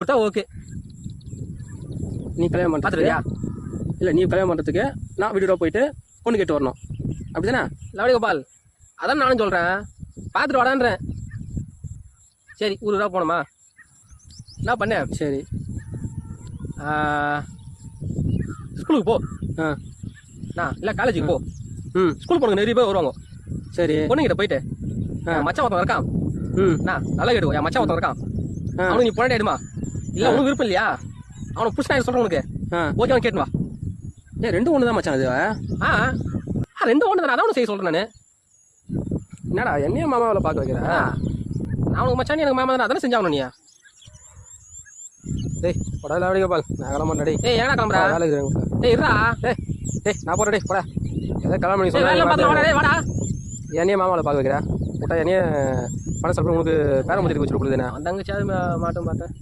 கொடுத்தா ஓகே. நீ கல்யாணம் பண்ணுறியா? இல்லை, நீ கல்யாணம் பண்ணுறதுக்கு நான் வீடியோ போயிட்டு பொண்ணு கேட்டு வரணும், அப்படி தானே? லவடி கோபால், அதான் நானும் சொல்கிறேன், பார்த்துட்டு வாடான்றேன். சரி, ஊருக்கு போனோமா? என்ன பண்ண? சரி, ஸ்கூலுக்கு போ. இல்லை காலேஜுக்கு போ. ஸ்கூல் பொண்ணுங்க நிறைய பேர் வருவாங்க. சரி, பொண்ணுங்கிட்ட போயிட்டு மச்சான் ஒருத்தன் இருக்கான், நல்லா கேட்டு என் மச்சான் ஒருத்தன் இருக்கான், அவனுக்கு நீ பொண்ணு ஆயிடுமா? இல்லை உனக்கு விருப்பம் இல்லையா? அவனுக்கு புதுசாக சொல்கிறேன் உனக்கு, ஓகே அவன் கேட்டுவா. ஏன் 2 ஒன்று தான் மச்சான் அது? 2 ஒன்று தானே, அதான் செய்ய சொல்கிறேன் நான். என்னடா என்னையும் மாமாவில் பார்க்க வைக்கிறேன்? நான் உனக்கு மச்சான், எனக்கு மாமா தானே, அதானே செஞ்சாகணும் நீ. டேய் படம் லவடி கோபால், நான் கிளம்புறேன். டேய் ஏய் ஏன்னா கிளம்புறா? வேலை இருக்கிறேன். டேய் இருடா. டேய் நான் போகிறேன். டேய் போடா, எதாவது கல்யாணம் பண்ணி வாடா. என்னையே மாமாவில் பார்க்க வைக்கிறேன். கேட்டால் என்னையே பணம் சாப்பிட்டு உனக்கு பேரம் முடிச்சு வச்சுட்டு கொடுக்குதுண்ணே. அந்த தங்கச்சி அது மாட்டோம் பார்த்தேன்.